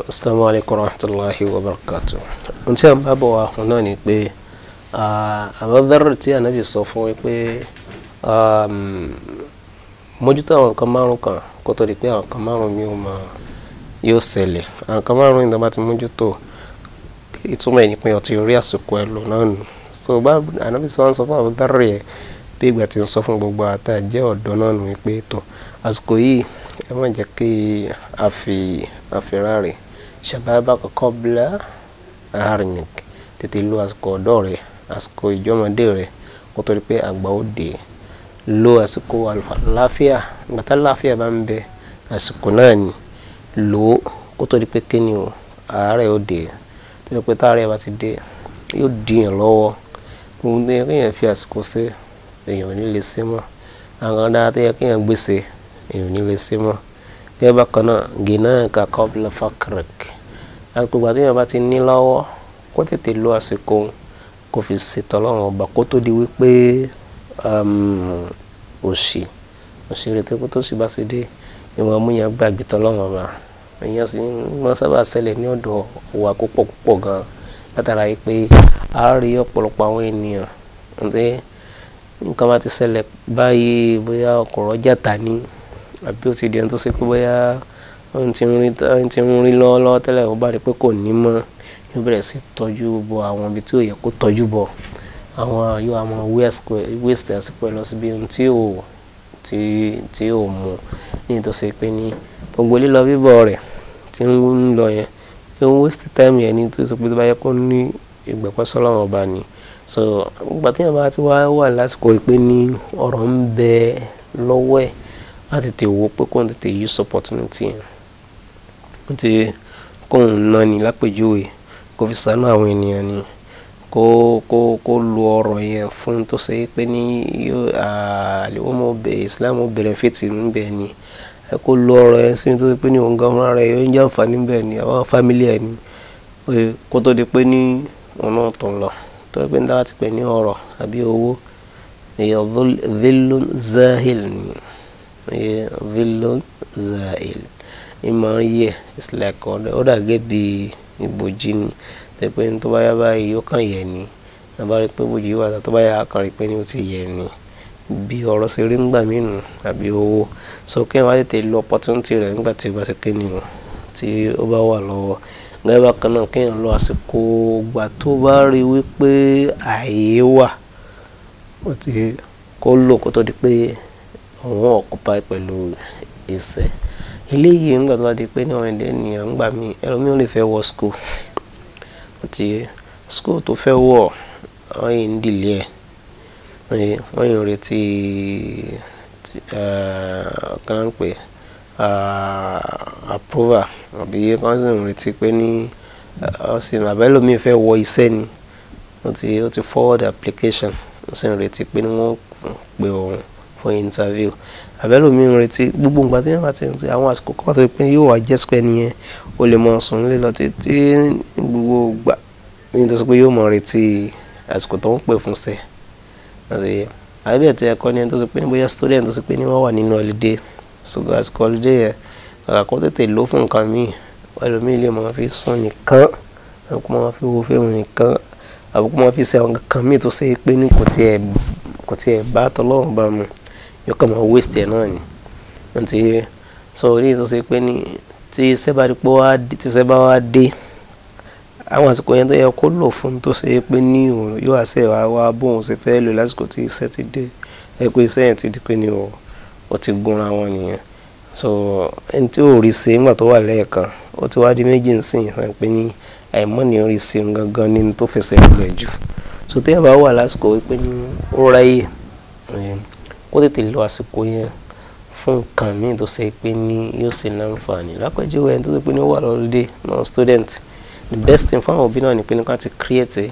Assalamualaikum warahmatullahi wabarakatuh. Unti an babo wa hono ni pé àwọn tí Ànábì sọ fún pé mójútó àwọn kan márùn kan kó tó di pé àwọn kan márùn mi ó máa yóò ṣẹlẹ̀. Àwọn kan márùn in da bá ti mójútó ìtumọ̀ ni pé ó ti rí àsìkò ẹ lò náà nù. So ba Ànábì sọ fún àwọn darre bí ìgbà tí ń sọ fún gbogbo ata jẹ́ ọ̀dọ́ náà nù pé tó àsìkò yìí ẹ má jẹ́ kí afirare shababaka qabla harmik tètè lo àsìkò ọ̀dọ́ rẹ̀ àsìkò ìjọmọdé rẹ̀ kó tó di pé àgbà ó dé lo àsìkò àlàáfíà gbàtà àlàáfíà bá ń bẹ àsìkò náà ni lo kó tó di pé kíni o àárẹ̀ ó dé tó di pé táàrẹ̀ bá ti dé yóò dìyàn lọ́wọ́ gbogbo èèyàn fi àsìkò ṣe èèyàn ò ní lè ṣe mọ́ àwọn dáadáa tó yẹ kéèyàn gbèsè èèyàn ò ní lè ṣe mọ́ gẹ́gẹ́ bákan náà ginaka qabla fakrik àsìkò ìgbà tí èèyàn bá ti ní lọ́wọ́ kó tètè lo àsìkò kó fi ṣètò Ọlọ́run ọba kó tó di wípé òṣì rẹ̀ tó sì bá ṣe dé ìwọ̀n amúyàn gbàgbé tọ́lọ́run ọba èèyàn sì wọ́n sábà ṣẹlẹ̀ ní ọ̀dọ̀ wa púpọ̀ gan látara yìí pé a rí ọ̀pọ̀lọpọ̀ àwọn ènìyàn ǹtẹ́ nǹkan bá ti ṣẹlẹ̀ báyìí bóyá ọkọ̀ ọjà tà ní àbí ó ti di ẹni tó ṣe pé bóyá wọ́n ti ń rí lọ́wọ́lọ́wọ́ tẹ́lẹ̀ ó bá rí pé kò ní mọ́ yóò bẹ̀rẹ̀ sí tọ́jú bọ àwọn ibi tí ó yẹ kó tọ́jú bọ àwọn yóò àwọn waste àsìkò ẹ̀ lọ síbi ohun tí ò mú ní tó ṣe pé ní gbogbo lílọ bíbọ̀ rẹ̀ tí ń lọ yẹn yóò waste time yẹn ní tó ṣe pé tó bá yẹ kó ní ìgbẹ̀pẹ́ sọ́lọ́run ọba ni so gbogbo tí yẹn bá ti wà lásìkò pé ní ọ̀rọ̀ ń bẹ lọ́wọ́ ẹ̀ láti tè wo pé kóun tètè use opportunity yẹn ó ti kóun náà ní lápèjúwe kó fi ṣàánú àwọn ènìyàn ni kó lo ọ̀rọ̀ yẹn fún tó ṣe pé ní Islam ó bẹ̀rẹ̀ fètì níbẹ̀ ni kó lo ọ̀rọ̀ yẹn sí tó ṣe pé ní òun gan fúnra rẹ̀ yóò ń jẹ́ àǹfààní níbẹ̀ ni àwọn fámílì ẹ̀ ni kó tó di pé ní òun náà tó ń lọ tó pé ní dáwà ti pè ní ọ̀rọ̀ àbí owó dhillun zahil ni dhillun zahil ìmọ̀ yẹ it's like ó dà gẹ́gẹ́ bí ìbòjì ni pé tó bá yá báyìí ó kàn yẹ ni àbá rí pé ìbòjì wà tó bá yá kàn rí pé ní ó ti yẹ ni bí ọ̀rọ̀ ṣe rí ńgbà mìíràn àbí owó so kí wọ́n á tètè lo opportunity rẹ̀ nígbà tí ó bá ṣe kéènì o tí ó bá wà lọ́wọ́ gẹ́gẹ́ bákan náà kéèyàn lo àsìkò gbà tó bá rí wípé ààyè wà ó ti kó lò kó tó di pé òun occupy pẹ̀lú iṣẹ́ eléyìí nígbà tó bá di pé ní àwọn ẹ̀dẹ́ ènìyàn ń gbà mí ẹlòmíràn lè fẹ́ wọ school àti school tó fẹ́ wọ̀ wọ́n yìí ń dìlé ẹ̀ wọ́n yìí ń retí kan ń pè approval àbí wọ́n sì ń retí pé ní ọ̀sìn àbẹ́lòmíì fẹ́ wọ iṣẹ́ ni ó ti forward application wọ́n sì ń retí pé ní wọ́n pè òun fún interview àbẹ́lòmíì ń retí gbogbo nǹkan tí wọ́n bá ti ń àwọn àsìkò kan tó pé yóò wá jẹ́ pé nìyẹn ó lè mọ sùn lé lọ títí gbogbo gbà ní tó sọ pé yóò mọ retí àsìkò tó ń pè fún sẹ́ àbí ẹ̀ tí ẹ̀kọ́ ni ẹni tó sọ pé ní bóyá student tó sọ pé ní wọ́n wà nínú holiday ṣùgbọ́n àsìkò holiday yẹn kàkà kó tètè lò fún nǹkan míì ẹlòmíì lè máa fi sùn nìkan àbúkú máa fi wo fíìmù nìkan àbúkú máa fi ṣe àwọn nǹkan míì tó ṣe pé ní kò tiẹ̀ bá tọ́lọ́run bá mu yóò kàn máa waste ẹ̀ náà ni àti sọ orí tó ṣe pé ní tí iṣẹ́ bá wá dé àwọn àsìkò yẹn tó yẹ kó lò fún tó ṣe pé ní òun yóò àṣẹ wá bóun ṣe fẹ́ lò lásìkò tí iṣẹ́ ti dé ẹ pé iṣẹ́ yẹn ti di pé ní ó ti gúnra wọn nìyẹn so ẹni tí ò rí ṣe nígbà tó wà lẹ́ẹ̀kan ó ti wá di méjì ń sìn pé ní àìmọ́ ni ó rí ṣe gangan ní tó fẹsẹ̀ rẹ̀ jù so téèyàn bá wà lásìkò wípé ní ó ráyè ó tètè lo àsìkò yẹn fún nǹkan míì tó ṣe pé ní yóò ṣe láǹfààní lápẹjù ẹni tó ṣe pé ní ó wà lọ́lọ́dẹ non student the best thing fún àwọn òbí náà ni pé ní ká ti create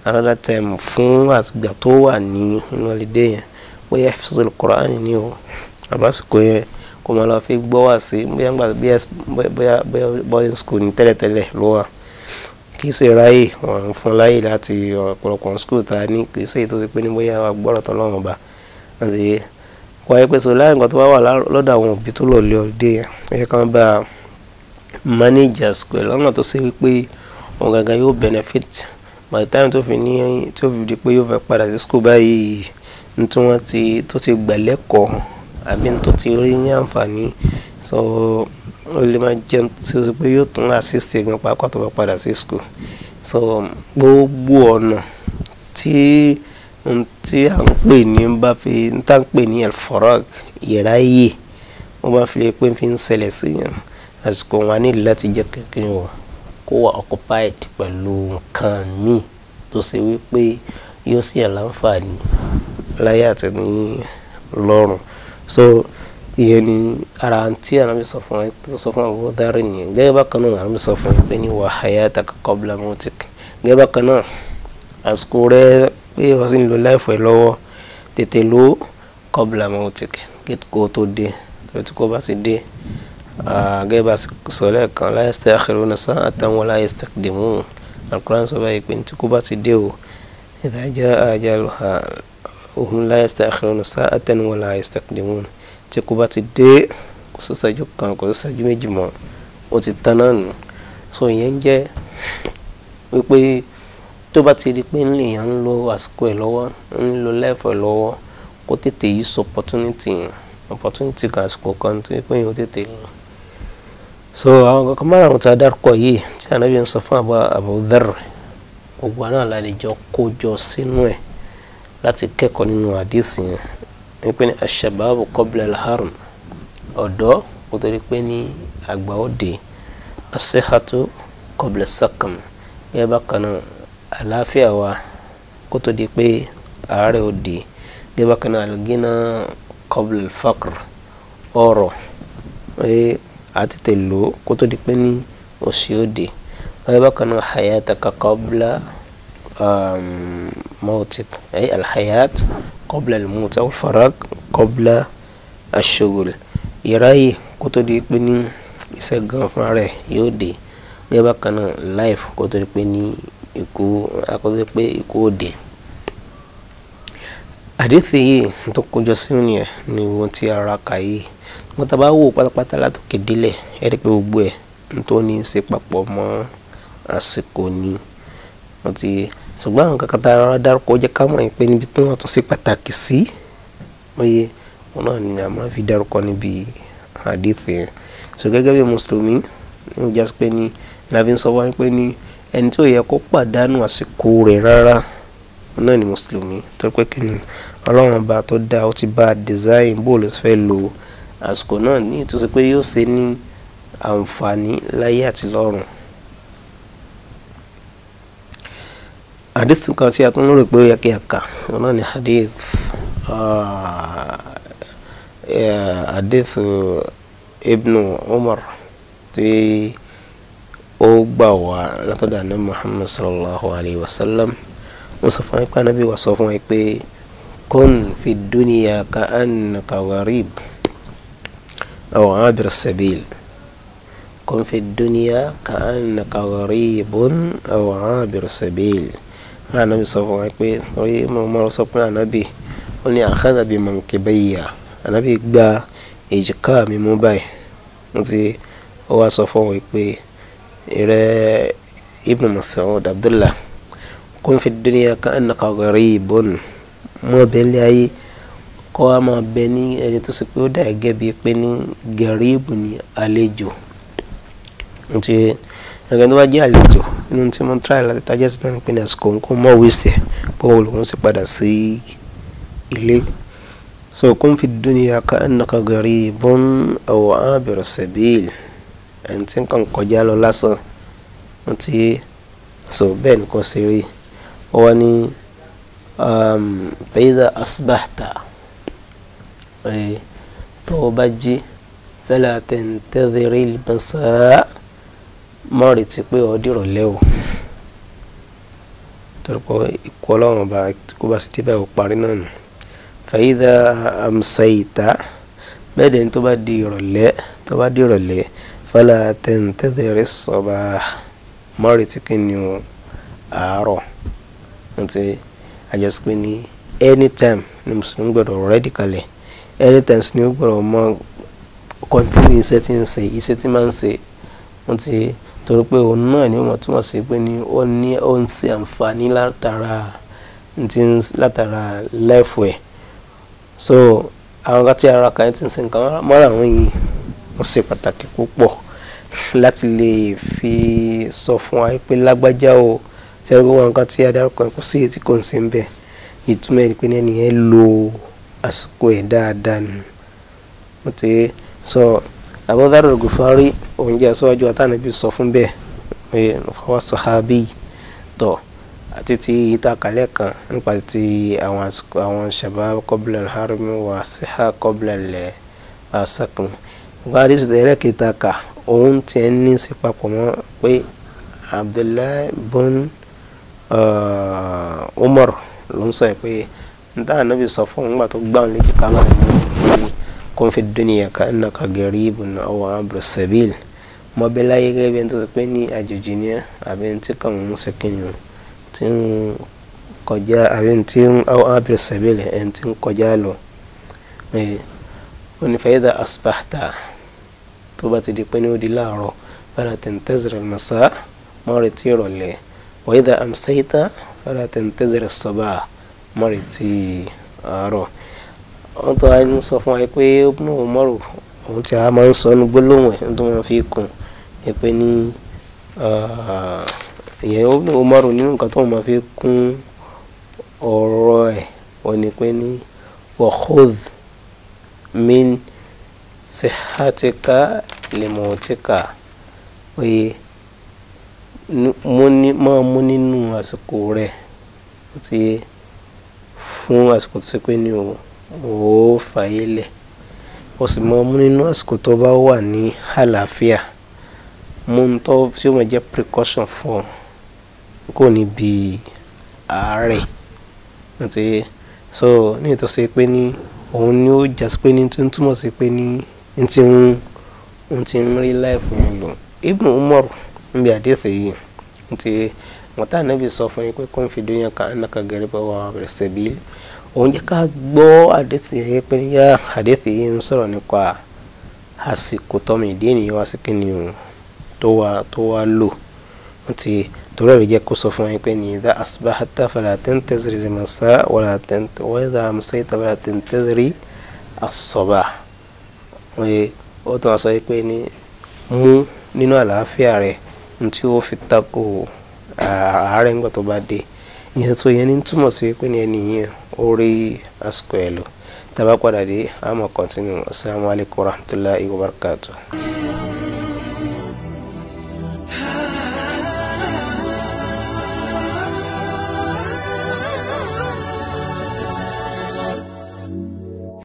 another time fún àtìgbà tó wà ní inú holiday yẹn bóyá hifzul Qur'an ni o àbásìkò yẹn kó máa lọ fi gbọ́ wá sí bóyá boarding school ní tẹ́lẹ̀tẹ́lẹ̀ ló wà kì í ṣe ráyè wọn fún láyè láti ọ̀pọ̀lọpọ̀ school ta ní kì í ṣe tó ti pé ní bóyá wà gbọ́rọ̀ tó lọ́wọ́ bá àti wáyé pé so láì nǹkan tó bá wà lọ́dọ̀ àwọn òbí tó lọ lé holiday yẹn ẹ̀yẹ kan bá managers pẹ̀lú ọ̀nà tó ṣe wípé òun gangan yóò benefit by the time tó fi di pé yóò fẹ́ padà sí school báyìí ní tí wọ́n tó ti gbà lẹ́kọ̀ọ́ àbí ní tó ti rí ní àǹfààní so ó lè máa jẹun tí ó sì pé yóò tún assist gan pàápàá tó bá padà sí school so gbogbo ọ̀nà tí à ń pè ní bá fi ń tà ń pè ní elforag ìráyè wọ́n bá fi lè pé fi ń ṣẹlẹ̀ sí yẹn àsìkò wọn ní láti jẹ́ kékeré wọn kó wà occupied pẹ̀lú nǹkan míì tó ṣe wípé yóò sì àlàǹfààní láyé àti ní lọ́rùn so ìyẹn ni ara tí Ànábì sọ fún Abu Dharr nìyẹn gẹ́gẹ́ bákan náà Ànábì sọ fún pé ní wa hayataka qabla mautik gẹ́gẹ́ bákan náà àsìkò rẹ pé o sì ń lo láìfọ̀ ẹ̀ lọ́wọ́ tètè lò qabla mautik kí kò tó dé torí tí kò bá ti dé gẹ́gẹ́ bá sọ lẹ́ẹ̀kan la yastakhiruna sa'atan wa la yastaqdimun Al-Qur'an sọ báyìí pé tí kò bá ti dé o idha jaa ajaluha hum la yastakhiruna sa'atan wa la yastaqdimun tí kò bá ti dé kò sí ìṣẹ́jú kan kò sí ìṣẹ́jú méjì mọ́ ó ti tán náà nù so ìyẹn jẹ́ wípé tó bá ti di pé ńlẹ̀ yẹn ń lo àsìkò ẹ̀ lọ́wọ́ ń lo lẹ́fọ̀ ẹ̀ lọ́wọ́ kó tètè yí sọ opportunity kan àsìkò kan tó yẹ pé yẹn ó tètè lọ. So àwọn kankan márùn tí a dárúkọ yìí tí Ànábì ń sọ fún Abu Dharr gbogbo náà la lè jọ kó jọ sínú ẹ̀ láti kẹ́kọ̀ọ́ nínú àdìsí yẹn ní pé ní ash-shababu qabla al-haram ọ̀dọ́ kó tó di pé ní àgbà òde as-sihhatu qabla as-saqam gẹ́gẹ́ bákan náà àlàáfíà wa kó tó di pé àárẹ̀ òde gẹ́gẹ́ bákan náà al-ghina qabla al-faqr ọ̀rọ̀ àtètè lò kó tó di pé ní òṣì òde gẹ́gẹ́ bákan náà hayataka qabla mautik al-hayat qabla al-maut aw al-farag qabla ash-shughul ìráyè kó tó di pé ní iṣẹ́ gan fún rẹ̀ yóò dé gẹ́gẹ́ bákan náà life kó tó di pé ní ikú òde. Àdìsí yìí tó kójọ sínú yẹn ni wọ́n ti ara kà yìí wọ́n tá bá wò pátápátá látòkè délẹ̀ ẹ̀rí pé gbogbo ẹ̀ tó ní í ṣe papọ̀ mọ́ àsìkò ni wọ́n ti ṣùgbọ́n àwọn kankan tá a dárúkọ jẹ́ ká mọ̀ pé níbi tí wọ́n tún ṣe pàtàkì sí oye wọn náà ni a máa fi dárúkọ níbi àdìsí yẹn so gẹ́gẹ́ bí mùsùlùmí ní ìjà sí pé ní láfi ń sọ wáyé pé ní ẹni tí ó yẹ kó pàdánù àsìkò rẹ̀ rárá náà ni mùsùlùmí tó pé kí ni Ọlọ́run ọba tó dá ó ti bá design bóòlù fẹ́ lo àsìkò náà ní ìtúsí pé yóò ṣe ní àǹfààní láyé àti lọ́run. Hadith kan tí a tún rò pé ó yẹ kí a kà wọn náà ni hadith Ibn Umar tí ó gbà wá látọ̀dọ̀ Ànábì Muhammad sallallahu alayhi wa sallam wọ́n sọ fún wa pé Ànábì wa sọ fún wa pé kun fi dunya ka annaka gharib aw abir sabil kun fi dunya ka annaka gharibun aw abir sabil. Ànábì sọ fún wa pé orí mo sọ pé Ànábì ó ní akhadha bi mankibayya Ànábì gba èjìká mi mú báyìí wọ́n ti ó wá sọ fún wa pé ìrẹ́ Ibn Mas'ud Abdullah kun fi dunya ka annaka gharibun mọ́ bẹ́ẹ̀ lé ayé kọ́ a máa bẹ ní ẹni tó ṣe pé ó dà gẹ́gẹ́ bíi pé ní gẹ̀ríbù ní àlejò nti ẹgbẹ́ tó bá jẹ́ àlejò nínú tí mo ń try láti tajà sí náà ní pé ní àsìkò nǹkan mọ́ wíṣẹ̀ pé olùkọ́ sì padà sí ilé so kun fi dunya ka annaka gharibun aw abiru sabil ẹni tí nǹkan kọjá lọ lásán nti so bẹ́ẹ̀ ni kò ṣe rí wọ́n ní فإذا أصبحت توبجي فلا تنتظر المساء ما رتي pé ó dìrọ̀lẹ́ o tó torko ikolon ba ko ba ti ba o parí náà nù fa idha amsayta meden tó bá di ìrọ̀lẹ́ fala tantadhir as-sabah mari ti kinu àárọ̀ nti ajas pé ní anytime ni muslim gbọ́dọ̀ ready kalẹ̀ anytime ni ó gbọ́dọ̀ mọ continue iṣẹ́ tí man ṣe nti torí pé òun náà ni ó túmọ̀ sí pé ní ó ń ṣe àǹfààní látara life way so àwọn kan tí ara kan ti ń ṣe nǹkan mọ́ra àwọn yìí ó ṣe pàtàkì púpọ̀ láti lè fi sọ fún wa pé lágbájá o ṣe é wọ́n nǹkan tí adarúkọ kò sí èyí tí kò ń ṣe ń bẹ̀ ìtumọ̀ ẹ̀ pé ní ẹni yẹn lo àsìkò ẹ̀ dáadáa nù ó ti sọ Abu Dharr al-Ghifari òun jẹ́ aṣáájú àtànàbí sọ fún bẹ́ẹ̀ fọwọ́ sọ̀hábì tọ̀ àti ti ìtàkàlẹ̀ kan nípa ti àwọn shabab qabla al-harm wa siha qabla al-saqm wọ́n rí ìṣẹ̀lẹ̀ kẹta kà òun ti ẹ̀ ní sí papọ̀ mọ́ pé Abdullahi bin Umar ló ń sọ pé níta ànábì sọ fún òun gbà tó gbà wọn létí káwọn kun fi dunya ka annaka garibun aw abru sabil mo be láyé gẹ́gẹ́ bí ẹni tó pé ní àjòjì ni àbí ẹni tí kàn ń ṣe kíni tí ń kọjá àbí ẹni tí aw abru sabil ẹni tí ń kọjá lọ ó ní fa idha asbahta tó bá ti di pé ní ó di láàárọ̀ fala tantazir al-masa má retí ìrọ̀lẹ́ wa idha amsayta fala tantazir as-sabah má retí àárọ̀ wọ́n tó ń sọ fún wa pé Ibn Umar òun tí a máa ń sọ ní gbólóhùn ẹ̀ tó máa fi kún ẹ pé ní ìyẹn Ibn Umar nínú nǹkan tó máa fi kún ọ̀rọ̀ ẹ̀ wọ́n ní pé ní wa khudh min sihhatika li mautika pé máa mú nínú àsìkò rẹ̀ ti fún àsìkò tó ṣe pé ní ó fàyè lẹ̀ ó sì máa mú nínú àsìkò tó bá wà ní àlàáfíà mú ń tọ́ tí ó máa jẹ́ precaution fún kò ní bí àárẹ̀ àti so ní ìtọ́sí pé ní òun ni ó jà sí pé ní tó ń túmọ̀ sí pé ní ń ti ń rí láìfù yẹn lò Ibn Umar níbi àdéhùn yìí ti wọ́n tá ànábì sọ fún yín pé kó ń fi dúnyàn ká annaka garibun wa abru sabil òun jẹ́ ká gbọ́ àdéhùn yẹn pé ní yá àdéhùn yìí ń sọ̀rọ̀ nípa àsìkò tọ́mọ ìdí ènìyàn wá sí kí ni tó wá lò wọ́n ti torí ẹ̀rí jẹ́ kó sọ fún yín pé ní idha asbahta fala tantazir al-masa wa idha amsayta fala tantazir as-sabah ó tó wá sọ pé ní mú nínú àlàáfíà rẹ̀ tí ó fi tako àárẹ̀ ńgbà tó bá dé ìyẹn tó yẹn ní túmọ̀ sí pé ní ẹni yẹn ó rí àsìkò ẹ̀ lò tá bá padà dé a máa continue. Assalamu alaikum warahmatullahi wabarakatuh.